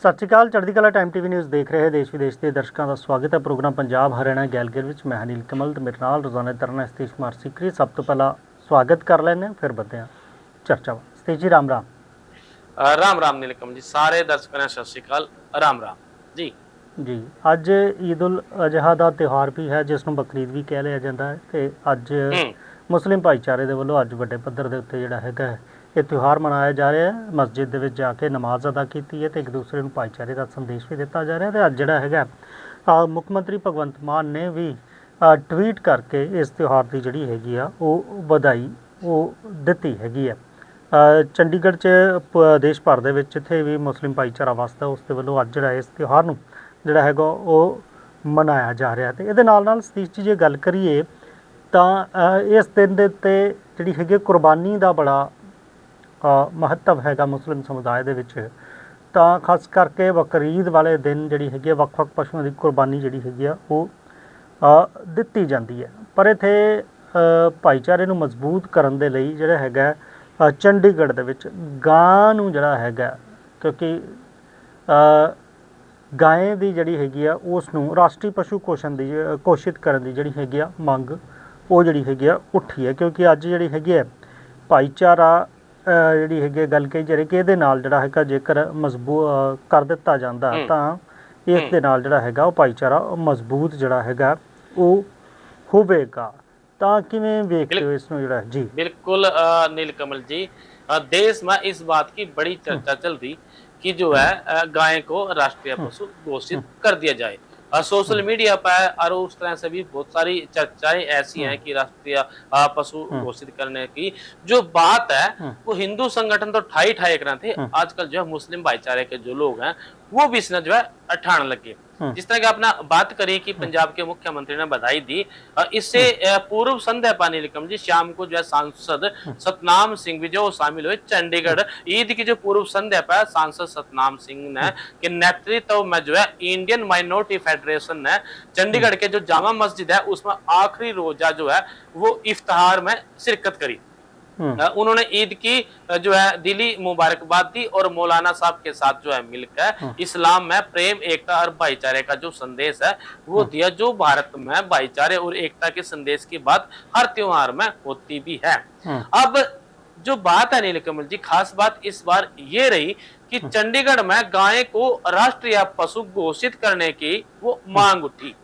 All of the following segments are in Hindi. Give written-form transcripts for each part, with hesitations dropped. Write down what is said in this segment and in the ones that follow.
सत श्री अकाल। चढ़ती कला टाइम टीवी न्यूज़ देख रहे देश विदेश के दर्शकों का स्वागत है। प्रोग्राम पंजाब हरियाणा गैलगिर में मैं अनिल कमल तो मेरे नाल रोजाना तरना सतीश कुमार सीकरी। सब तो पहला स्वागत कर लेने फिर बढ़ते हैं चर्चा। सतीश जी राम राम। राम राम नील कमल जी, सारे दर्शकों ने सत श्री अकाल, राम राम जी। जी अज ईद उल अजहा का त्यौहार भी है जिसनों बकरीद भी कह लिया जाता है। तो अज मुस्लिम भाईचारे के वालों अज वड्डे पद्धर के उत्ते जिहड़ा हैगा ये त्यौहार मनाया जा रहा है। मस्जिद दे विच जाके नमाज अदा की है तो एक दूसरे को भाईचारे का संदेश भी दिता जा रहा है। तो अज जिहड़ा हैगा मुख मंत्री भगवंत मान ने भी ट्वीट करके इस त्यौहार की जिहड़ी हैगी आ वो बधाई वो दित्ती हैगी है। चंडीगढ़ च देश भर दे विच इत्थे भी मुस्लिम भाईचारा वास्ता उस दे वल्लों अज जिहड़ा इस त्यौहार नूं जिहड़ा हैगा वो मनाया जा रहा है। तो इहदे नाल नाल सतीश जी जे गल करिए तां इस दिन दे उत्ते जिहड़ी हैगी कुर्बानी का बड़ा महत्व हैगा मुस्लिम समुदाय दे विच। तां खास करके बकरीद वाले दिन जिहड़ी हैगी वख-वख पशुओं की कुर्बानी जिहड़ी हैगी वो दित्ती जाती है। पर इत्थे भाईचारे नूं मजबूत करन दे लई जिहड़ा हैगा चंडीगढ़ दे विच गां नूं जिहड़ा हैगा क्योंकि गाय की जिहड़ी हैगी उसनूं राष्ट्रीय पशु घोषित करन दी जिहड़ी हैगी मंग वो जिहड़ी हैगी उठी है। क्योंकि अज जिहड़ी हैगी भाईचारा जिहड़ी हैगी गल कही जा रही कि इहदे नाल जिहड़ा हैगा जेकर मजबूत कर दिता जांदा तां इस दे नाल जिहड़ा हैगा भाईचारा मजबूत जिहड़ा हैगा वो होवेगा। तां किवें वेखदे हो इसनूं जिहड़ा जी? बिल्कुल नील कमल जी, देश में इस बात की बड़ी चर्चा चल रही कि जो है गाय को राष्ट्रीय पशु घोषित कर दिया जाए। सोशल मीडिया पर और उस तरह से भी बहुत सारी चर्चाएं ऐसी हैं कि राष्ट्रीय पशु घोषित करने की जो बात है वो हिंदू संगठन तो ठाई ठाई कर रहे थे। आजकल जो है मुस्लिम भाईचारे के जो लोग हैं वो भी इसने जो है ठाण लगे। जिस तरह की आपने बात करी कि पंजाब के मुख्यमंत्री ने बधाई दी, इससे पूर्व संध्या पानी निकम जी शाम को जो है सांसद सतनाम सिंह भी जो शामिल हुए। चंडीगढ़ ईद की जो पूर्व संध्या पर सांसद सतनाम सिंह ने के नेतृत्व में जो है इंडियन माइनॉरिटी फेडरेशन ने चंडीगढ़ के जो जामा मस्जिद है उसमें आखिरी रोजा जो है वो इफ्तार में शिरकत करी। उन्होंने ईद की जो है दिली मुबारकबाद दी और मौलाना साहब के साथ जो है मिलकर इस्लाम में प्रेम एकता और भाईचारे का जो संदेश है वो दिया, जो भारत में भाईचारे और एकता के संदेश की बात हर त्योहार में होती भी है। अब जो बात है नील कमल जी, खास बात इस बार ये रही कि चंडीगढ़ में गाय को राष्ट्रीय पशु घोषित करने की वो मांग उठी।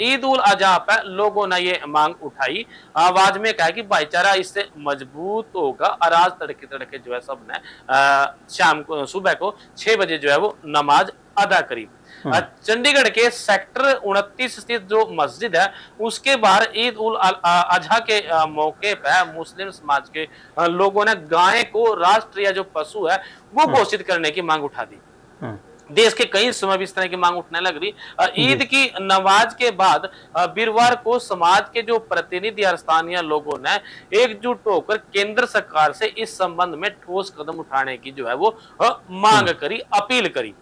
ईद उल अजहा पर लोगों ने ये मांग उठाई, आवाज में कहा कि भाईचारा इससे मजबूत होगा। और आज तड़के तड़के जो है सब ने शाम को सुबह को 6 बजे जो है वो नमाज अदा करी। चंडीगढ़ के सेक्टर 29 स्थित जो मस्जिद है उसके बाहर ईद उल अजहा के मौके पर मुस्लिम समाज के लोगों ने गाय को राष्ट्रीय जो पशु है वो घोषित करने की मांग उठा दी। देश के कई समय भी इस तरह की मांग उठने लग रही। ईद की नमाज के बाद वीरवार को समाज के जो प्रतिनिधि और स्थानीय लोगों ने एकजुट होकर केंद्र सरकार से इस संबंध में ठोस कदम उठाने की जो है वो मांग करी, अपील करी।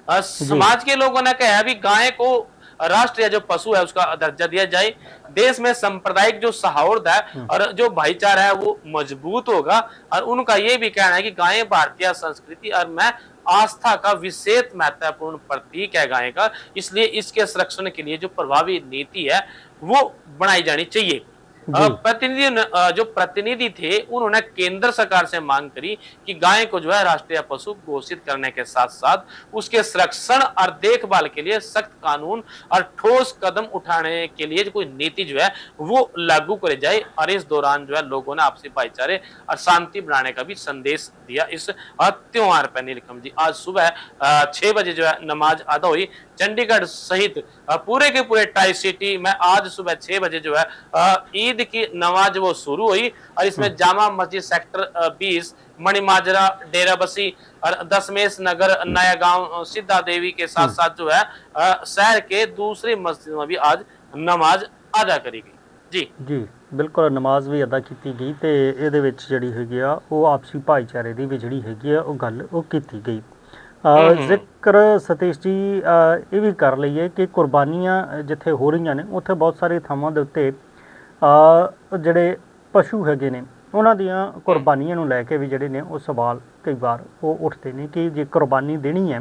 समाज के लोगों ने कहा भी गाय को राष्ट्रीय जो पशु है उसका दर्जा दिया जाए। देश में सांप्रदायिक जो सौहार्द है और जो भाईचारा है वो मजबूत होगा। और उनका ये भी कहना है कि गाय भारतीय संस्कृति और मैं आस्था का विशेष महत्वपूर्ण प्रतीक है गाय का, इसलिए इसके संरक्षण के लिए जो प्रभावी नीति है वो बनाई जानी चाहिए। जो प्रतिनिधि थे उन्होंने केंद्र सरकार से मांग करी कि गाय को जो है राष्ट्रीय पशु घोषित करने के साथ साथ उसके संरक्षण और देखभाल के लिए सख्त कानून और ठोस कदम उठाने के लिए कोई नीति जो है वो लागू करे जाए। और इस दौरान जो है लोगों ने आपसी भाईचारे और शांति बनाने का भी संदेश दिया इस त्योहार पर। नीलकम जी, आज सुबह 6 बजे जो है नमाज अदा हुई। चंडीगढ़ सहित पूरे के पूरे टाई सिटी में आज सुबह 6 बजे जो है ईद की नमाज वो शुरू हुई। और इसमें जामा मस्जिद सेक्टर 20 मणिमाजरा, डेरा बसी और दशमेश नगर, नया गांव, सिद्धा देवी के साथ साथ जो है शहर के दूसरी मस्जिद में भी आज नमाज अदा करी गई। जी जी बिल्कुल, नमाज भी अदा की गई तो ये जिहड़ी हैगी वो आपसी भाईचारे की भी जिहड़ी हैगी वो गल वो कीती गई। जिक्र सतीश जी ये भी कर लीए कि कुर्बानियां जिथे हो रही ने उत्थे बहुत सारी थावां दे उत्ते जिहड़े पशु हैगे ने उन्हां दियां कुर्बानियां नूं लैके भी जिहड़े ने वो सवाल कई बार वो उठते हैं कि जे कुर्बानी देनी है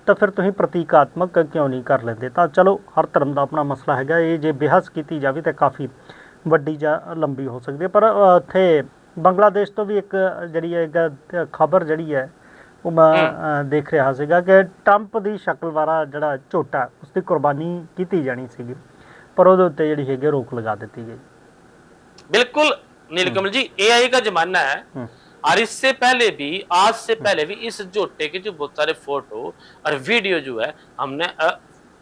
ਤਾਂ ਫਿਰ ਤੁਸੀਂ ਪ੍ਰਤੀਕਾਤਮਕ ਕਿਉਂ ਨਹੀਂ ਕਰ ਲੈਂਦੇ। ਤਾਂ ਚਲੋ ਹਰ ਧਰਮ ਦਾ ਆਪਣਾ ਮਸਲਾ ਹੈਗਾ, ਇਹ ਜੇ ਬਹਿਸ ਕੀਤੀ ਜਾਵੇ ਤਾਂ ਕਾਫੀ ਵੱਡੀ ਜਾਂ ਲੰਬੀ ਹੋ ਸਕਦੀ ਹੈ। ਪਰ ਇੱਥੇ ਬੰਗਲਾਦੇਸ਼ ਤੋਂ ਵੀ ਇੱਕ ਜਿਹੜੀ ਹੈ ਖਬਰ ਜਿਹੜੀ ਹੈ ਉਹ ਮੈਂ ਦੇਖ ਰਿਹਾ ਸੀਗਾ ਕਿ ਟਰੰਪ ਦੀ ਸ਼ਕਲ ਵਾਲਾ ਜਿਹੜਾ ਝੋਟਾ ਉਸ ਦੀ ਕੁਰਬਾਨੀ ਕੀਤੀ ਜਾਣੀ ਸੀਗੀ, ਪਰ ਉਹਦੇ ਉੱਤੇ ਜਿਹੜੀ ਹੈਗੀ ਰੋਕ लगा दी गई। बिल्कुल नीलकमल जी, एआई का जमाना है और इससे पहले भी, आज से पहले भी इस जोटे के जो बहुत सारे फोटो और वीडियो जो है हमने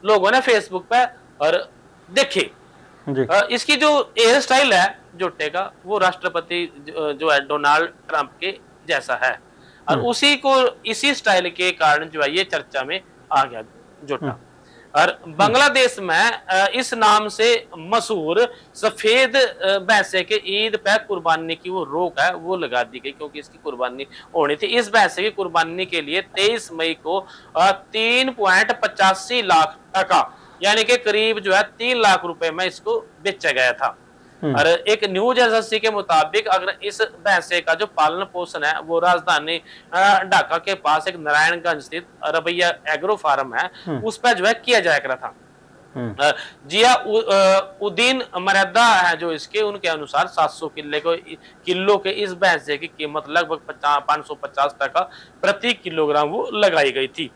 लोगों ने फेसबुक पे और देखे। इसकी जो हेयर स्टाइल है जोटे का वो राष्ट्रपति जो है डोनाल्ड ट्रंप के जैसा है और उसी को इसी स्टाइल के कारण जो है ये चर्चा में आ गया जोटा। और बांग्लादेश में इस नाम से मशहूर सफेद भैंसे के ईद पे कुर्बानी की वो रोक है वो लगा दी गई, क्योंकि इसकी कुर्बानी होनी थी। इस भैंसे की कुर्बानी के लिए 23 मई को 3.85 लाख टका यानी कि करीब जो है 3 लाख रुपए में इसको बेचा गया था। और एक न्यूज एजेंसी के मुताबिक अगर इस भैंसे का जो पालन पोषण है वो राजधानी ढाका के पास एक नारायणगंज स्थित रबैया एग्रो फार्म है उस पर जो है किया जाया करा था। जिया उद्दीन मर्यादा है जो इसके, उनके अनुसार 700 किलो के इस भैंसे की कीमत लगभग 550 टका प्रति किलोग्राम वो लगाई गई थी।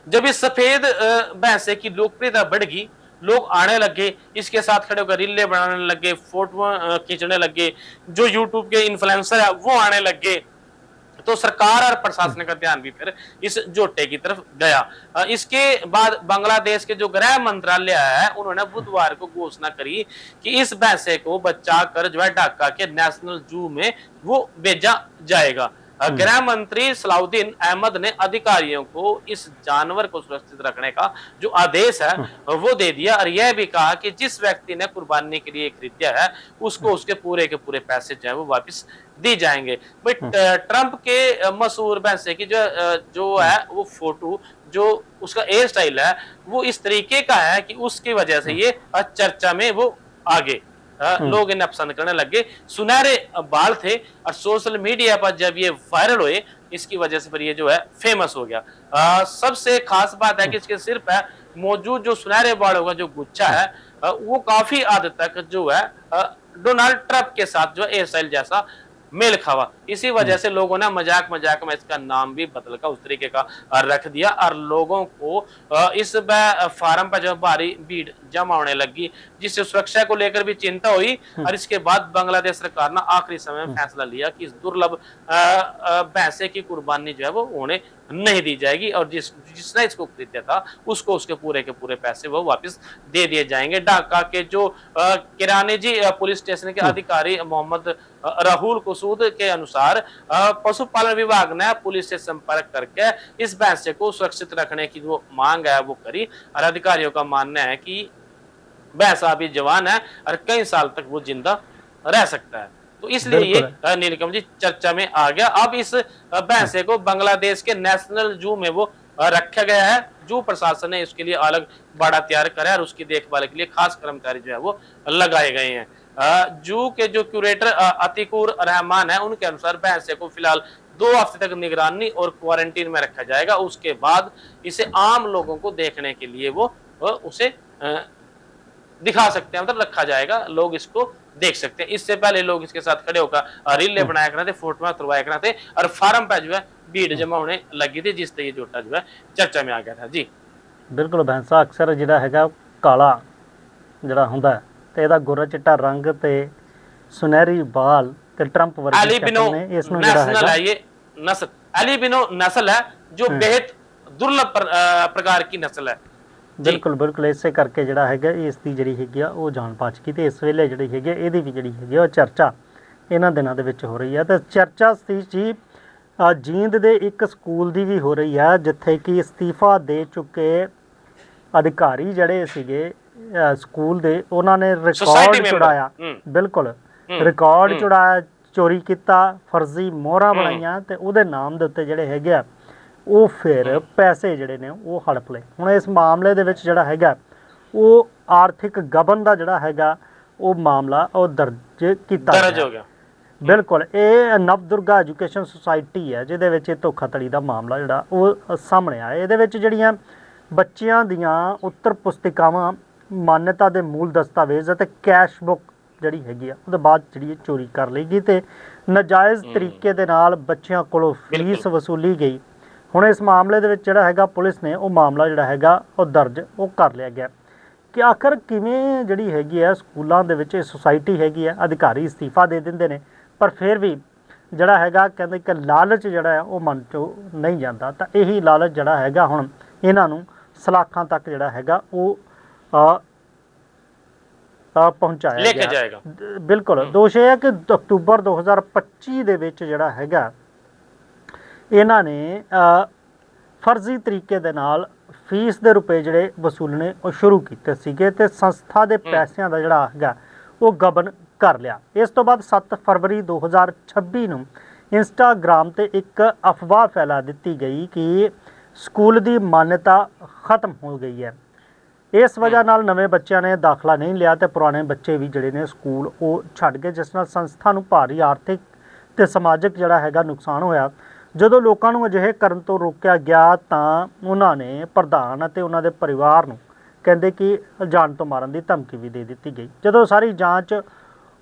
जब इस सफेद भैंसे की लोकप्रियता बढ़ गई, लोग आने लगे, इसके साथ खड़े होकर रीलें बनाने लगे, फोटो खींचने लगे, जो यूट्यूब के इन्फ्लुएंसर है वो आने लगे, तो सरकार और प्रशासन का ध्यान भी फिर इस जोटे की तरफ गया। इसके बाद बांग्लादेश के जो गृह मंत्रालय है उन्होंने बुधवार को घोषणा करी कि इस भैंसे को बचा कर जो है ढाका के नेशनल जू में वो भेजा जाएगा। गृह मंत्री सलाउद्दीन अहमद ने अधिकारियों को इस जानवर को सुरक्षित रखने का जो आदेश है वो दे दिया और यह भी कहा कि जिस व्यक्ति ने कुर्बानी के लिए खरीदा है उसको उसके पूरे के पूरे पैसे जो है वो वापस दी जाएंगे। ट्रंप के मशहूर भैंसे की जो है वो फोटो, जो उसका हेयर स्टाइल है वो इस तरीके का है कि उसकी वजह से ये चर्चा में वो आगे लोग इन्हें पसंद करने लगे। सुनहरे बाल थे और सोशल मीडिया पर जब ये वायरल हुए इसकी वजह से फिर ये जो है फेमस हो गया। सबसे खास बात है कि इसके सिर पर मौजूद जो सुनहरे बालों का जो गुच्छा है वो काफी हद तक जो है डोनाल्ड ट्रंप के साथ जो हेयर स्टाइल जैसा मेल खावा। इसी वजह से लोगों ने मजाक मजाक में इसका नाम भी बदल कर उस तरीके का रख दिया और लोगों को इस फार्म पर जो भारी भीड़ जमा होने लगी, जिससे सुरक्षा को लेकर भी चिंता हुई। और इसके बाद बांग्लादेश सरकार ने आखिरी समय में फैसला लिया कि इस दुर्लभ भैंसे की कुर्बानी जो है वो होने नहीं दी जाएगी और जिसने इसको खरीदा था उसको उसके पूरे के पूरे पैसे वो वापस दे दिए जाएंगे। ढाका के जो किरानी जी पुलिस स्टेशन के अधिकारी मोहम्मद राहुल कुसूद के अनुसार पशुपालन विभाग ने पुलिस से संपर्क करके इस भैंसे को सुरक्षित रखने की जो मांग है वो करी और अधिकारियों का मानना है कि भैंसा अभी जवान है और कई साल तक वो जिंदा रह सकता है, तो इसलिए ये नीलकमल जी चर्चा में आ गया। अब इस भैंसे को बांग्लादेश के नेशनल जू में वो रखा गया है। जू प्रशासन ने इसके लिए अलग बाड़ा तैयार करा है और उसकी देखभाल के लिए खास कर्मचारी जो है वो लगाए गए हैं। जू के जो क्यूरेटर अतिकुर रहमान है उनके अनुसार भैंसे को फिलहाल 2 हफ्ते तक निगरानी और क्वारंटीन में रखा जाएगा। उसके बाद इसे आम लोगों को देखने के लिए वो उसे दिखा सकते हैं, मतलब रखा जाएगा, लोग इसको देख सकते हैं। इससे पहले लोग इसके साथ खड़े होकर रीले बनाया करते थे, फोटो करवाया करते थे और फार्म पर जो है भीड़ जमा होने लगी थी, जिससे ये जोटा जो है चर्चा में आ गया था। जी बिल्कुल, भैंसा अक्सर जिहड़ा हैगा काला जिहड़ा हुंदा ते इहदा गोरा चिट्टा रंग ते सुनहरी बाल ते ट्रंप वर्गी शक्ल ने इस नु जिहड़ा हैगा ये नस्ल एल्बिनो नस्ल है जो बेहद दुर्लभ प्रकार की नस्ल है। बिल्कुल बिल्कुल, इसे करके जिहड़ा हैगा इसकी जिहड़ी हैगी आ वो जान पाच की ते इस वेले जिहड़ी हैगी इहदी भी जिहड़ी हैगी आ चर्चा इन्हां दिनां दे विच हो रही है। ते चर्चा सी जींद दे एक स्कूल दी भी हो रही है जिथे कि इस्तीफा दे चुके अधिकारी जिहड़े सीगे स्कूल दे उन्हां ने रिकॉर्ड चुड़ाया, बिल्कुल रिकॉर्ड चुड़ाया, चोरी किया, फर्जी मोहरां बनाईयां ते उहदे नाम दे उत्ते जिहड़े हैगे आ ਉਹ ਫਿਰ ਪੈਸੇ ਜਿਹੜੇ ਨੇ ਉਹ ਹੜਪ ਲਏ। ਹੁਣ ਇਸ ਮਾਮਲੇ ਦੇ ਵਿੱਚ ਜਿਹੜਾ ਹੈਗਾ ਉਹ ਆਰਥਿਕ ਗਬਨ ਦਾ ਜਿਹੜਾ ਹੈਗਾ ਉਹ ਮਾਮਲਾ ਉਹ ਦਰਜ ਕੀਤਾ ਹੋ ਗਿਆ। ਬਿਲਕੁਲ ਇਹ ਨਵਦੁਰਗਾ ਐਜੂਕੇਸ਼ਨ ਸੁਸਾਇਟੀ ਹੈ ਜਿਹਦੇ ਵਿੱਚ ਇਹ ਧੋਖਾਧੜੀ ਦਾ ਮਾਮਲਾ ਜਿਹੜਾ ਉਹ ਸਾਹਮਣੇ ਆਇਆ। ਇਹਦੇ ਵਿੱਚ ਜਿਹੜੀਆਂ ਬੱਚਿਆਂ ਦੀਆਂ ਉੱਤਰ ਪੁਸਤਿਕਾਵਾਂ, ਮਾਨਤਾ ਦੇ ਮੂਲ ਦਸਤਾਵੇਜ਼ ਅਤੇ ਕੈਸ਼ ਬੁੱਕ ਜਿਹੜੀ ਹੈਗੀ ਆ ਉਹਦੇ ਬਾਅਦ ਜਿਹੜੀ ਚੋਰੀ ਕਰ ਲਈ ਗਈ ਤੇ ਨਾਜਾਇਜ਼ ਤਰੀਕੇ ਦੇ ਨਾਲ ਬੱਚਿਆਂ ਕੋਲੋਂ ਫੀਸ ਵਸੂਲੀ ਗਈ। ਹੁਣ ਇਸ ਮਾਮਲੇ ਦੇ ਵਿੱਚ ਜਿਹੜਾ ਹੈਗਾ ਪੁਲਿਸ ਨੇ ਉਹ ਮਾਮਲਾ ਜਿਹੜਾ ਹੈਗਾ ਉਹ ਦਰਜ ਉਹ ਕਰ ਲਿਆ ਗਿਆ ਕਿ ਆਖਰ ਕਿਵੇਂ ਜਿਹੜੀ ਹੈਗੀ ਹੈ ਸਕੂਲਾਂ ਦੇ ਵਿੱਚ ਇਹ ਸੁਸਾਇਟੀ ਹੈਗੀ ਹੈ, ਅਧਿਕਾਰੀ ਅਸਤੀਫਾ ਦੇ ਦਿੰਦੇ ਨੇ ਪਰ ਫਿਰ ਵੀ ਜਿਹੜਾ ਹੈਗਾ ਕਹਿੰਦੇ ਕਿ ਲਾਲਚ ਜਿਹੜਾ ਹੈ ਉਹ ਮਨ ਚੋਂ ਨਹੀਂ ਜਾਂਦਾ। ਤਾਂ ਇਹੀ ਲਾਲਚ ਜਿਹੜਾ ਹੈਗਾ ਹੁਣ ਇਹਨਾਂ ਨੂੰ ਸਲਾਖਾਂ ਤੱਕ ਜਿਹੜਾ ਹੈਗਾ ਉਹ ਪਹੁੰਚਾਇਆ ਜਾਏਗਾ। ਬਿਲਕੁਲ ਦੋਸ਼ ਇਹ ਹੈ ਕਿ ਅਕਤੂਬਰ 2025 ਦੇ ਵਿੱਚ ਜਿਹੜਾ ਹੈਗਾ ਇਹਨਾਂ ਨੇ ਫਰਜ਼ੀ ਤਰੀਕੇ ਦੇ ਨਾਲ ਫੀਸ ਦੇ ਰੁਪਏ ਜਿਹੜੇ ਵਸੂਲਣੇ ਉਹ ਸ਼ੁਰੂ ਕੀਤੇ ਸੀਗੇ ਤੇ ਸੰਸਥਾ ਦੇ ਪੈਸਿਆਂ ਦਾ ਜਿਹੜਾ ਹੈਗਾ ਉਹ ਗਬਨ ਕਰ ਲਿਆ। ਇਸ ਤੋਂ ਬਾਅਦ 7 ਫਰਵਰੀ 2026 ਨੂੰ ਇੰਸਟਾਗ੍ਰਾਮ ਤੇ ਇੱਕ ਅਫਵਾਹ ਫੈਲਾ ਦਿੱਤੀ ਗਈ ਕਿ ਸਕੂਲ ਦੀ ਮਾਨਤਾ ਖਤਮ ਹੋ ਗਈ ਹੈ। ਇਸ ਵਜ੍ਹਾ ਨਾਲ ਨਵੇਂ ਬੱਚਿਆਂ ਨੇ ਦਾਖਲਾ ਨਹੀਂ ਲਿਆ ਤੇ ਪੁਰਾਣੇ ਬੱਚੇ ਵੀ ਜਿਹੜੇ ਨੇ ਸਕੂਲ ਉਹ ਛੱਡ ਗਏ, ਜਿਸ ਨਾਲ ਸੰਸਥਾ ਨੂੰ ਭਾਰੀ ਆਰਥਿਕ ਤੇ ਸਮਾਜਿਕ ਜਿਹੜਾ ਹੈਗਾ ਨੁਕਸਾਨ ਹੋਇਆ। ਜਦੋਂ ਲੋਕਾਂ ਨੂੰ ਅਜਿਹੇ ਕਰਨ ਤੋਂ ਰੋਕਿਆ ਗਿਆ ਤਾਂ ਉਹਨਾਂ ਨੇ ਪ੍ਰਧਾਨ ਅਤੇ ਉਹਨਾਂ ਦੇ ਪਰਿਵਾਰ ਨੂੰ ਕਹਿੰਦੇ ਕਿ ਜਾਨ ਤੋਂ ਮਾਰਨ ਦੀ ਧਮਕੀ ਵੀ ਦੇ ਦਿੱਤੀ ਗਈ। ਜਦੋਂ ਸਾਰੀ ਜਾਂਚ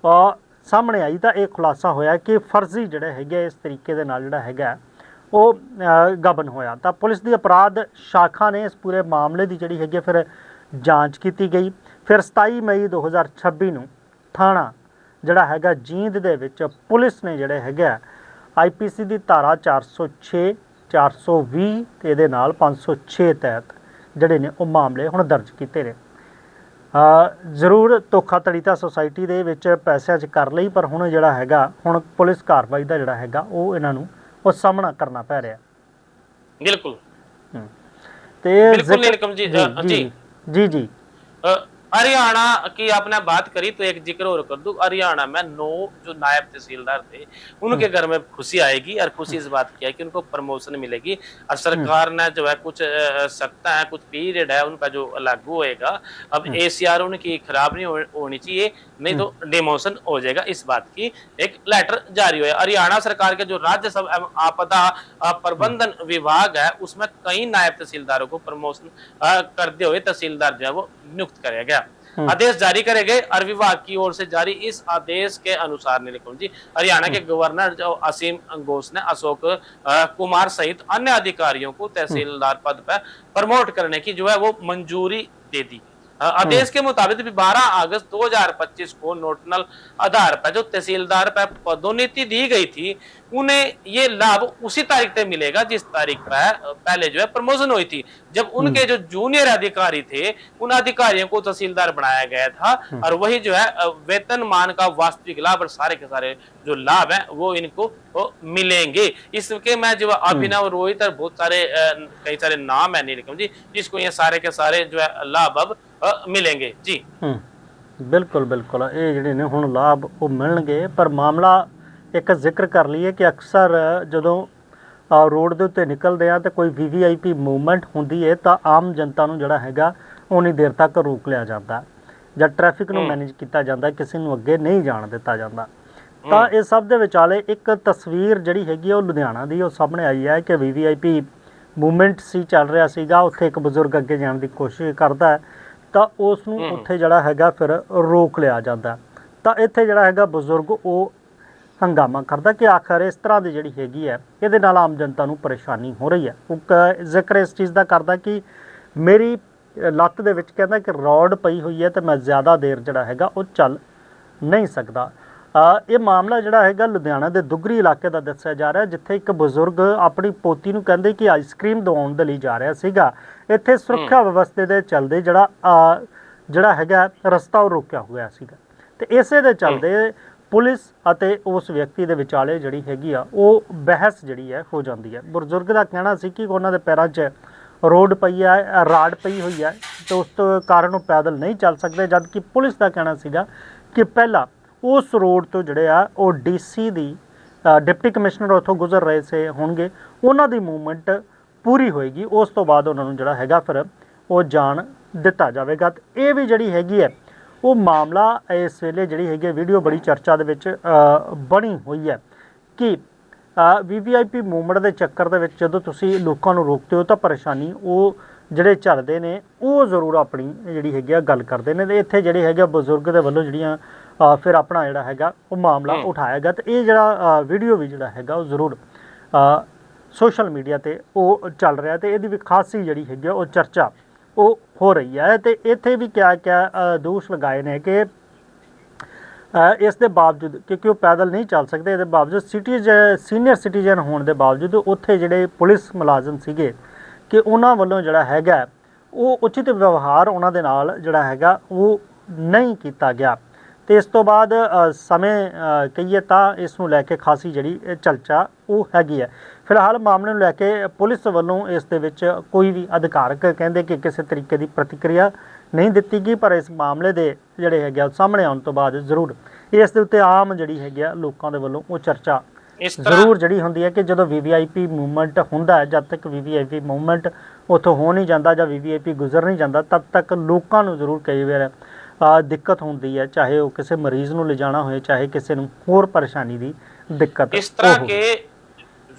ਸਾਹਮਣੇ ਆਈ ਤਾਂ ਇਹ ਖੁਲਾਸਾ ਹੋਇਆ ਕਿ ਫਰਜ਼ੀ ਜਿਹੜੇ ਹੈਗੇ ਇਸ ਤਰੀਕੇ ਦੇ ਨਾਲ ਜਿਹੜਾ ਹੈਗਾ ਉਹ ਗਬਨ ਹੋਇਆ। ਤਾਂ ਪੁਲਿਸ ਦੀ ਅਪਰਾਧ ਸ਼ਾਖਾ ਨੇ ਇਸ ਪੂਰੇ ਮਾਮਲੇ ਦੀ ਜਿਹੜੀ ਹੈਗੀ ਫਿਰ ਜਾਂਚ ਕੀਤੀ ਗਈ। ਫਿਰ 27 ਮਈ 2026 ਨੂੰ ਥਾਣਾ ਜਿਹੜਾ ਹੈਗਾ ਜੀਂਦ ਦੇ ਵਿੱਚ ਪੁਲਿਸ ਨੇ ਜਿਹੜੇ ਹੈਗਾ IPC ਦੀ ਧਾਰਾ 406, 420 ਤੇ ਇਹਦੇ ਨਾਲ 506 ਤਹਿਤ ਜਿਹੜੇ ਨੇ ਉਹ ਮਾਮਲੇ ਹੁਣ ਦਰਜ ਕੀਤੇ ਨੇ। ਜ਼ਰੂਰ ਧੋਖਾਧੜੀ ਤਾਂ ਸੁਸਾਇਟੀ ਦੇ ਵਿੱਚ ਪੈਸਿਆਂ 'ਚ ਕਰ ਲਈ, ਪਰ ਹੁਣ ਜਿਹੜਾ ਹੈਗਾ ਹੁਣ ਪੁਲਿਸ ਕਾਰਵਾਈ ਦਾ ਜਿਹੜਾ ਹੈਗਾ ਉਹ ਇਹਨਾਂ ਨੂੰ ਉਹ ਸਾਹਮਣਾ ਕਰਨਾ ਪੈ ਰਿਹਾ। ਬਿਲकुल ਤੇ बिल्कुल नीलकम जी जी जी हरियाणा की आपने बात करी तो एक जिक्र और कर दूं। हरियाणा में 9 जो नायब तहसीलदार थे उनके घर में खुशी आएगी और खुशी इस बात की है कि उनको प्रमोशन मिलेगी और सरकार ने जो है कुछ सख्ता है, कुछ पीरियड है उनका जो लागू होएगा। अब ACR उनकी खराब नहीं होनी चाहिए, नहीं तो डिमोशन हो जाएगा। इस बात की एक लेटर जारी हुआ। हरियाणा सरकार के जो राज्य सब एवं आपदा प्रबंधन विभाग है उसमें कई नायब तहसीलदारों को प्रमोशन करते हुए तहसीलदार जो है वो नियुक्त कराया गया। आदेश जारी करे गए और विभाग की ओर से जारी इस आदेश के अनुसार नीलकम जी हरियाणा के गवर्नर जो असीम घोष ने अशोक कुमार सहित अन्य अधिकारियों को तहसीलदार पद पर प्रमोट करने की जो है वो मंजूरी दे दी। आदेश के मुताबिक 12 अगस्त 2025 को नोटनल आधार पर जो तहसीलदार पर पदोन्नति दी गई थी उन्हें ये लाभ उसी तारीख तक मिलेगा जिस तारीख पर पहले जो है प्रमोशन हुई थी, जब उनके जो जूनियर अधिकारी थे उन अधिकारियों को तहसीलदार बनाया गया था। और वही जो है वेतनमान का वास्तविक लाभ और सारे के सारे जो लाभ है वो इनको मिलेंगे। इसके मैं जो अभिनव रोहित और बहुत सारे कई सारे नाम है नीलकम जी जिसको ये सारे के सारे जो है लाभ अब मिलेंगे जी। बिल्कुल बिल्कुल ये ਜਿਹੜੇ ਨੇ ਹੁਣ ਲਾਭ ਉਹ ਮਿਲਣਗੇ। ਪਰ ਮਾਮਲਾ ਇੱਕ ਜ਼ਿਕਰ ਕਰ ਲਈਏ ਕਿ ਅਕਸਰ ਜਦੋਂ ਰੋਡ ਦੇ ਉੱਤੇ ਨਿਕਲਦੇ ਆ ਤੇ ਕੋਈ VVIP ਮੂਵਮੈਂਟ ਹੁੰਦੀ ਹੈ ਤਾਂ ਆਮ ਜਨਤਾ ਨੂੰ ਜਿਹੜਾ ਹੈਗਾ ਉਨੀ ਦੇਰ ਤੱਕ ਰੋਕ ਲਿਆ ਜਾਂਦਾ ਜਾਂ ਟ੍ਰੈਫਿਕ ਨੂੰ ਮੈਨੇਜ ਕੀਤਾ ਜਾਂਦਾ, ਕਿਸੇ ਨੂੰ ਅੱਗੇ ਨਹੀਂ ਜਾਣ ਦਿੱਤਾ ਜਾਂਦਾ। ਤਾਂ ਇਸ ਸਭ ਦੇ ਵਿਚਾਲੇ ਇੱਕ ਤਸਵੀਰ ਜਿਹੜੀ ਹੈਗੀ ਉਹ ਲੁਧਿਆਣਾ ਦੀ ਉਹ ਸਾਹਮਣੇ ਆਈ ਹੈ ਕਿ VVIP ਮੂਵਮੈਂਟ ਸੀ ਚੱਲ ਰਿਹਾ ਸੀਗਾ, ਉੱਥੇ ਇੱਕ ਬਜ਼ੁਰਗ ਅੱਗੇ ਜਾਣ ਦੀ ਕੋਸ਼ਿਸ਼ ਕਰਦਾ ਹੈ ਤਾਂ ਉਸ ਨੂੰ ਉੱਥੇ ਜਿਹੜਾ ਹੈਗਾ ਫਿਰ ਰੋਕ ਲਿਆ ਜਾਂਦਾ। ਤਾਂ ਇੱਥੇ ਜਿਹੜਾ ਹੈਗਾ ਬਜ਼ੁਰਗ ਉਹ ਹੰਗਾਮਾ ਕਰਦਾ ਕਿ ਆਖਰ ਇਸ ਤਰ੍ਹਾਂ ਦੀ ਜਿਹੜੀ ਹੈਗੀ ਹੈ ਇਹਦੇ ਨਾਲ ਆਮ ਜਨਤਾ ਨੂੰ ਪਰੇਸ਼ਾਨੀ ਹੋ ਰਹੀ ਹੈ। ਉਹ ਜ਼ਿਕਰ ਇਸ ਚੀਜ਼ ਦਾ ਕਰਦਾ ਕਿ ਮੇਰੀ ਲੱਤ ਦੇ ਵਿੱਚ ਕਹਿੰਦਾ ਕਿ ਰੋਡ ਪਈ ਹੋਈ ਹੈ ਤੇ ਮੈਂ ਜ਼ਿਆਦਾ ਦੇਰ ਜਿਹੜਾ ਹੈਗਾ ਉਹ ਚੱਲ ਨਹੀਂ ਸਕਦਾ। ਇਹ ਮਾਮਲਾ ਜਿਹੜਾ ਹੈਗਾ ਲੁਧਿਆਣਾ ਦੇ ਦੁੱਗਰੀ ਇਲਾਕੇ ਦਾ ਦੱਸਿਆ ਜਾ ਰਿਹਾ, ਜਿੱਥੇ ਇੱਕ ਬਜ਼ੁਰਗ ਆਪਣੀ ਪੋਤੀ ਨੂੰ ਕਹਿੰਦੇ ਕਿ ਆਈਸਕ੍ਰੀਮ ਦਿਵਾਉਣ ਦੇ ਲਈ ਜਾ ਰਿਹਾ ਸੀਗਾ। ਇੱਥੇ ਸੁਰੱਖਿਆ ਵਿਵਸਥਾ ਦੇ ਚੱਲਦੇ ਜਿਹੜਾ ਹੈਗਾ ਰਸਤਾ ਉਹ ਰੋਕਿਆ ਹੋਇਆ ਸੀਗਾ ਤੇ ਇਸੇ ਦੇ ਚੱਲਦੇ ਪੁਲਿਸ ਅਤੇ ਉਸ ਵਿਅਕਤੀ ਦੇ ਵਿਚਾਲੇ ਜਿਹੜੀ ਹੈਗੀ ਆ ਉਹ ਬਹਿਸ ਜਿਹੜੀ ਹੈ ਹੋ ਜਾਂਦੀ ਹੈ। ਬਜ਼ੁਰਗ ਦਾ ਕਹਿਣਾ ਸੀ ਕਿ ਉਹਨਾਂ ਦੇ ਪੈਰਾਂ 'ਚ ਰੋਡ ਪਈ ਹੈ, ਰਾੜ ਪਈ ਹੋਈ ਹੈ ਤੇ ਉਸ ਤੋਂ ਕਾਰਨ ਉਹ ਪੈਦਲ ਨਹੀਂ ਚੱਲ ਸਕਦੇ, ਜਦ ਕਿ ਪੁਲਿਸ ਦਾ ਕਹਿਣਾ ਸੀਗਾ ਕਿ ਪਹਿਲਾਂ ਉਸ ਰੋਡ ਤੋਂ ਜਿਹੜੇ ਆ ਉਹ DC ਦੀ ਡਿਪਟੀ ਕਮਿਸ਼ਨਰ ਉੱਥੋਂ ਗੁਜ਼ਰ ਰਹੇ ਸੇ ਹੋਣਗੇ, ਉਹਨਾਂ ਦੀ ਮੂਵਮੈਂਟ ਪੂਰੀ ਹੋਏਗੀ, ਉਸ ਤੋਂ ਬਾਅਦ ਉਹਨਾਂ ਨੂੰ ਜਿਹੜਾ ਹੈਗਾ ਫਿਰ ਉਹ ਜਾਣ ਦਿੱਤਾ ਜਾਵੇਗਾ। ਤੇ ਇਹ ਵੀ ਜਿਹੜੀ ਹੈਗੀ ਹੈ ਉਹ ਮਾਮਲਾ ਇਸ ਵੇਲੇ ਜਿਹੜੀ ਹੈਗੀ ਵੀਡੀਓ ਬੜੀ ਚਰਚਾ ਦੇ ਵਿੱਚ ਬਣੀ ਹੋਈ ਹੈ ਕਿ VVIP ਮੂਵਮੈਂਟ ਦੇ ਚੱਕਰ ਦੇ ਵਿੱਚ ਜਦੋਂ ਤੁਸੀਂ ਲੋਕਾਂ ਨੂੰ ਰੋਕਦੇ ਹੋ ਤਾਂ ਪਰੇਸ਼ਾਨੀ ਉਹ ਜਿਹੜੇ ਝੱਲਦੇ ਨੇ ਉਹ ਜ਼ਰੂਰ ਆਪਣੀ ਜਿਹੜੀ ਹੈਗੀ ਗੱਲ ਕਰਦੇ ਨੇ। ਤੇ ਇੱਥੇ ਜਿਹੜੇ ਹੈਗੇ ਬਜ਼ੁਰਗ ਦੇ ਵੱਲੋਂ ਜਿਹੜੀਆਂ ਫਿਰ ਆਪਣਾ ਜਿਹੜਾ ਹੈਗਾ ਉਹ ਮਾਮਲਾ ਉਠਾਇਆ ਗਿਆ। ਤੇ ਇਹ ਜਿਹੜਾ ਵੀਡੀਓ ਵੀ ਜਿਹੜਾ ਹੈਗਾ ਉਹ ਜ਼ਰੂਰ ਸੋਸ਼ਲ ਮੀਡੀਆ ਤੇ ਉਹ ਚੱਲ ਰਿਹਾ ਤੇ ਇਹਦੀ ਵੀ ਖਾਸੀ ਜਿਹੜੀ ਹੈਗੀ ਉਹ ਚਰਚਾ ਉਹ ਹੋ ਰਹੀ ਹੈ। ਤੇ ਇੱਥੇ ਵੀ ਕਿਆ ਦੋਸ਼ ਲਗਾਏ ਨੇ ਕਿ ਇਸ ਦੇ ਬਾਵਜੂਦ ਕਿਉਂਕਿ ਉਹ ਪੈਦਲ ਨਹੀਂ ਚੱਲ ਸਕਦੇ, ਇਹਦੇ ਬਾਵਜੂਦ ਸੀਨੀਅਰ ਸਿਟੀਜ਼ਨ ਹੋਣ ਦੇ ਬਾਵਜੂਦ ਉੱਥੇ ਜਿਹੜੇ ਪੁਲਿਸ ਮੁਲਾਜ਼ਮ ਸੀਗੇ ਕਿ ਉਹਨਾਂ ਵੱਲੋਂ ਜਿਹੜਾ ਹੈਗਾ ਉਹ ਉਚਿਤ ਵਿਵਹਾਰ ਉਹਨਾਂ ਦੇ ਨਾਲ ਜਿਹੜਾ ਹੈਗਾ ਉਹ ਨਹੀਂ ਕੀਤਾ ਗਿਆ। ਤੇ ਇਸ ਤੋਂ ਬਾਅਦ ਸਮੇਂ ਕਹੀਏ ਤਾਂ ਇਸ ਨੂੰ ਲੈ ਕੇ ਖਾਸੀ ਜਿਹੜੀ ਚਰਚਾ ਉਹ ਹੈਗੀ ਹੈ। ਫਿਲਹਾਲ ਮਾਮਲੇ ਨੂੰ ਲੈ ਕੇ ਪੁਲਿਸ ਵੱਲੋਂ ਇਸ ਦੇ ਵਿੱਚ ਕੋਈ ਵੀ ਅਧਿਕਾਰਕ ਕਹਿੰਦੇ ਕਿ ਕਿਸੇ ਤਰੀਕੇ ਦੀ ਪ੍ਰਤੀਕਿਰਿਆ ਨਹੀਂ ਦਿੱਤੀ ਗਈ, ਪਰ ਇਸ ਮਾਮਲੇ ਦੇ ਜਿਹੜੇ ਹੈਗੇ ਸਾਹਮਣੇ ਆਉਣ ਤੋਂ ਬਾਅਦ ਜ਼ਰੂਰ ਇਸ ਦੇ ਉੱਤੇ ਆਮ ਜਿਹੜੀ ਹੈਗੀ ਆ ਲੋਕਾਂ ਦੇ ਵੱਲੋਂ ਉਹ ਚਰਚਾ ਜ਼ਰੂਰ ਜਿਹੜੀ ਹੁੰਦੀ ਹੈ ਕਿ ਜਦੋਂ VVIP ਮੂਵਮੈਂਟ ਹੁੰਦਾ ਹੈ, ਜਦ ਤੱਕ VVIP ਮੂਵਮੈਂਟ ਉੱਥੋਂ ਹੋ ਨਹੀਂ ਜਾਂਦਾ ਜਾਂ VVIP ਗੁਜ਼ਰ ਨਹੀਂ ਜਾਂਦਾ ਤਦ ਤੱਕ ਲੋਕਾਂ ਨੂੰ ਜ਼ਰੂਰ ਕਈ ਵਾਰ ਦਿੱਕਤ ਹੁੰਦੀ ਹੈ, ਚਾਹੇ ਉਹ ਕਿਸੇ ਮਰੀਜ਼ ਨੂੰ ਲਿਜਾਣਾ ਹੋਏ, ਚਾਹੇ ਕਿਸੇ ਨੂੰ ਹੋਰ परेशानी ਦੀ दिक्कत। इस तरह के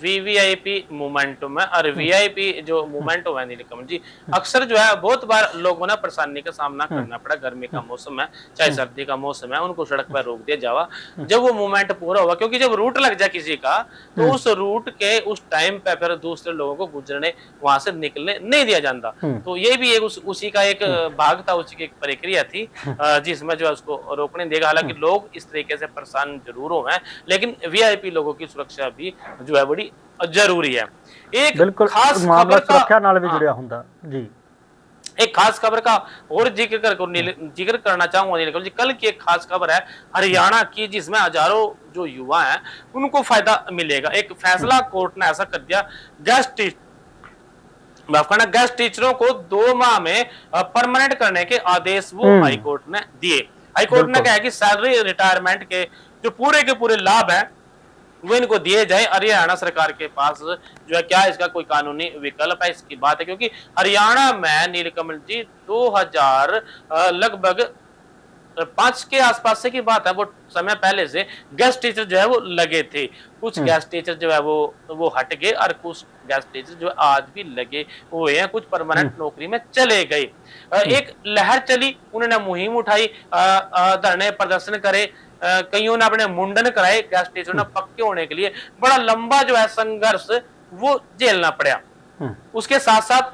VVIP मोमेंटो में और VIP जो मोमेंटो है नीलकमल जी, अक्सर जो है बहुत बार लोगों ने परेशानी का सामना करना पड़ा। गर्मी का मौसम है चाहे सर्दी का मौसम है, उनको सड़क पर रोक दिया जावा जब वो मोमेंट पूरा हुआ, क्योंकि जब रूट लग जाए किसी का तो उस रूट के उस टाइम पे फिर दूसरे लोगों को गुजरने वहां से निकलने नहीं दिया जाता। तो ये भी एक उसी का एक भाग था, उसी की एक प्रक्रिया थी जिसमें जो है उसको रोकने देगा। हालांकि लोग इस तरीके से परेशान जरूर हुए हैं, लेकिन VIP लोगों की सुरक्षा भी जो है बड़ी जरूरी है। एक खास खबर सुरक्षा नाल भी जुड़िया हुंदा जी। एक खास खबर का और जिक्र करना चाहूंगा नीलकमल जी। कल की एक खास खबर है हरियाणा की, जिसमें हजारों जो युवा हैं उनको फायदा मिलेगा। एक फैसला कोर्ट ने ऐसा कर दिया, गेस्ट टीचरों को 2 माह में परमानेंट करने के आदेश वो हाई कोर्ट ने दिए। हाई कोर्ट ने कहा कि सैलरी रिटायरमेंट के जो पूरे के पूरे लाभ है वो इनको दिए जाए। हरियाणा सरकार के पास जो है क्या इसका कोई कानूनी विकल्प है, इसकी बात है। क्योंकि हरियाणा में नीलकमल जी 2000 लगभग 5 के आसपास से की बात है, वो समय पहले से गेस्ट टीचर जो है वो लगे थे। कुछ गेस्ट टीचर जो है वो हट गए और कुछ गेस्ट टीचर जो है आज भी लगे हुए हैं, कुछ परमानेंट नौकरी में चले गए। एक लहर चली, उन्होंने मुहिम उठाई, धरने प्रदर्शन करे, कईयों ने अपने मुंडन कराए, गेस्ट टीचर ने पक्के होने के लिए बड़ा लंबा जो है संघर्ष वो झेलना पड़ा। उसके साथ साथ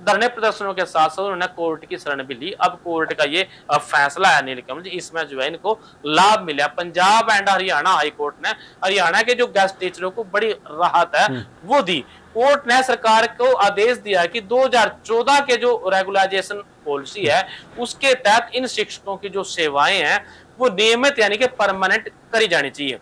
धरने प्रदर्शनों के साथ साथ उन्होंने कोर्ट की शरण भी ली। अब कोर्ट का ये फैसला है नीलकमल जी, इसमें जो है इनको लाभ मिला। Punjab and Haryana high court ने हरियाणा के जो गेस्ट टीचरों को बड़ी राहत है वो दी। कोर्ट ने सरकार को आदेश दिया कि 2014 के जो रेगुलाइजेशन पॉलिसी है उसके तहत इन शिक्षकों की जो सेवाएं हैं वो नियमित यानी कि परमानेंट करी जानी चाहिए।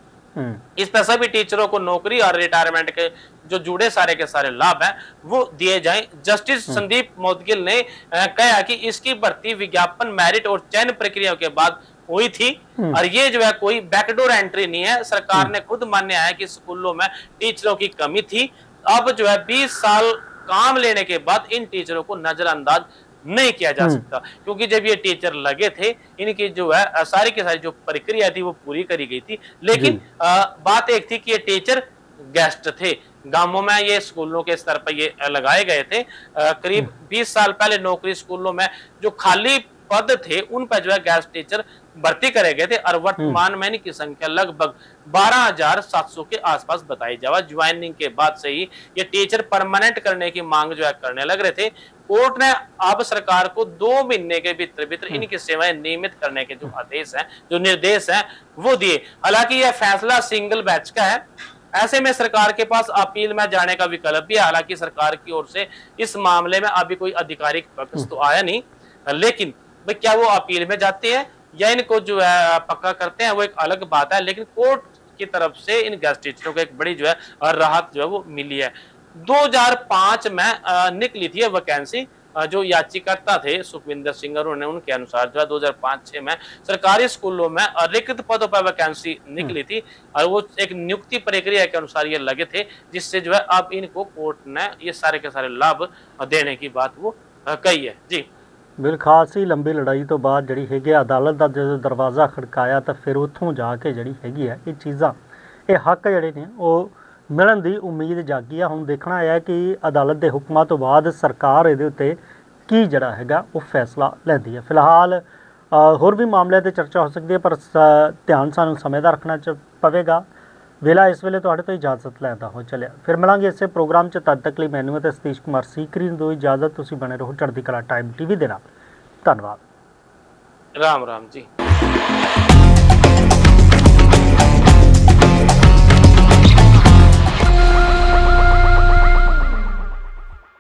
इस पर सभी टीचरों को नौकरी और रिटायरमेंट के जो जुड़े सारे के सारे लाभ हैं वो दिए जाएं। जस्टिस संदीप मोदगिल ने कहा कि इसकी भर्ती विज्ञापन, मेरिट और चयन प्रक्रिया के बाद हुई थी और ये जो है कोई बैकडोर एंट्री नहीं है। सरकार ने खुद मान्य है कि स्कूलों में टीचरों की कमी थी। अब जो है 20 साल काम लेने के बाद इन टीचरों को नजरअंदाज नहीं किया जा सकता, क्योंकि जब ये टीचर लगे थे इनकी जो है सारी की सारी जो प्रक्रिया थी वो पूरी करी गई थी। लेकिन बात एक थी कि ये टीचर गेस्ट थे, गांवों में ये स्कूलों के स्तर पर ये लगाए गए थे। करीब 20 साल पहले नौकरी स्कूलों में जो खाली पद थे उन पर जो है गेस्ट टीचर भर्ती करे गए थे और वर्तमान में इनकी संख्या लगभग 12,700 के आसपास बताई जावा। ज्वाइनिंग के बाद से ही ये टीचर परमानेंट करने की मांग जो है करने लग रहे थे। कोर्ट ने अब सरकार को 2 महीने के भीतर इनकी सेवाएं नियमित करने के जो आदेश हैं, जो निर्देश हैं वो दिए। हालांकि यह फैसला सिंगल बेंच का है, ऐसे में सरकार के पास अपील में जाने का विकल्प भी है। हालांकि सरकार की ओर से इस मामले में अभी कोई आधिकारिक पक्ष तो आया नहीं, लेकिन भाई क्या वो अपील में जाते हैं या इनको जो है पक्का करते हैं वो एक अलग बात है। लेकिन कोर्ट की तरफ से इन गेस्ट टीचरों को एक बड़ी जो है राहत जो है वो मिली है। 2005 में निकली थी वैकेंसी, जो याचिकाकर्ता थे सुखविंदर सिंह उन्होंने उनके अनुसार जो है 2005-06 में सरकारी स्कूलों में रिक्त पदों पर वैकेंसी निकली थी और वो एक नियुक्ति प्रक्रिया के अनुसार ये लगे थे, जिससे जो है अब इनको कोर्ट ने ये सारे के सारे लाभ देने की बात वो कही है। जी ਬਿਲ ਖਾਸੀ ਲੰਬੀ ਲੜਾਈ ਤੋਂ ਬਾਅਦ ਜਿਹੜੀ ਹੈਗੀ ਆ, ਅਦਾਲਤ ਦਾ ਜਦੋਂ ਦਰਵਾਜ਼ਾ ਖੜਕਾਇਆ ਤਾਂ ਫਿਰ ਉੱਥੋਂ ਜਾ ਕੇ ਜਿਹੜੀ ਹੈਗੀ ਆ ਇਹ ਚੀਜ਼ਾਂ, ਇਹ ਹੱਕ ਜਿਹੜੇ ਨੇ ਉਹ ਮਿਲਣ ਦੀ ਉਮੀਦ ਜਾਗੀ ਆ। ਹੁਣ ਦੇਖਣਾ ਹੈ ਕਿ ਅਦਾਲਤ ਦੇ ਹੁਕਮਾਂ ਤੋਂ ਬਾਅਦ ਸਰਕਾਰ ਇਹਦੇ ਉੱਤੇ ਕੀ ਜਿਹੜਾ ਹੈਗਾ ਉਹ ਫੈਸਲਾ ਲੈਂਦੀ ਹੈ। ਫਿਲਹਾਲ ਹੋਰ ਵੀ ਮਾਮਲਿਆਂ 'ਤੇ ਚਰਚਾ ਹੋ ਸਕਦੀ ਹੈ, ਪਰ ਧਿਆਨ ਸਾਨੂੰ ਸਮੇਂ ਦਾ ਰੱਖਣਾ ਪਵੇਗਾ। ਵੇਲਾ ਇਸ ਵੇਲੇ ਤੁਹਾਡੇ ਤੋਂ ਇਜਾਜ਼ਤ ਲੈਣ ਦਾ ਹੋ ਚੱਲਿਆ। ਫਿਰ ਮਿਲਾਂਗੇ ਇਸੇ ਪ੍ਰੋਗਰਾਮ 'ਚ, ਤਦ ਤੱਕ ਲਈ ਮੈਨੂੰ ਅਤੇ ਸਤੀਸ਼ ਕੁਮਾਰ ਸੀਕਰੀ ਨੂੰ ਦਿਓ ਇਜਾਜ਼ਤ। ਤੁਸੀਂ ਬਣੇ ਰਹੋ ਚੜ੍ਹਦੀ ਕਲਾ ਟਾਈਮ TV ਦੇ ਨਾਲ। ਧੰਨਵਾਦ। राम राम जी।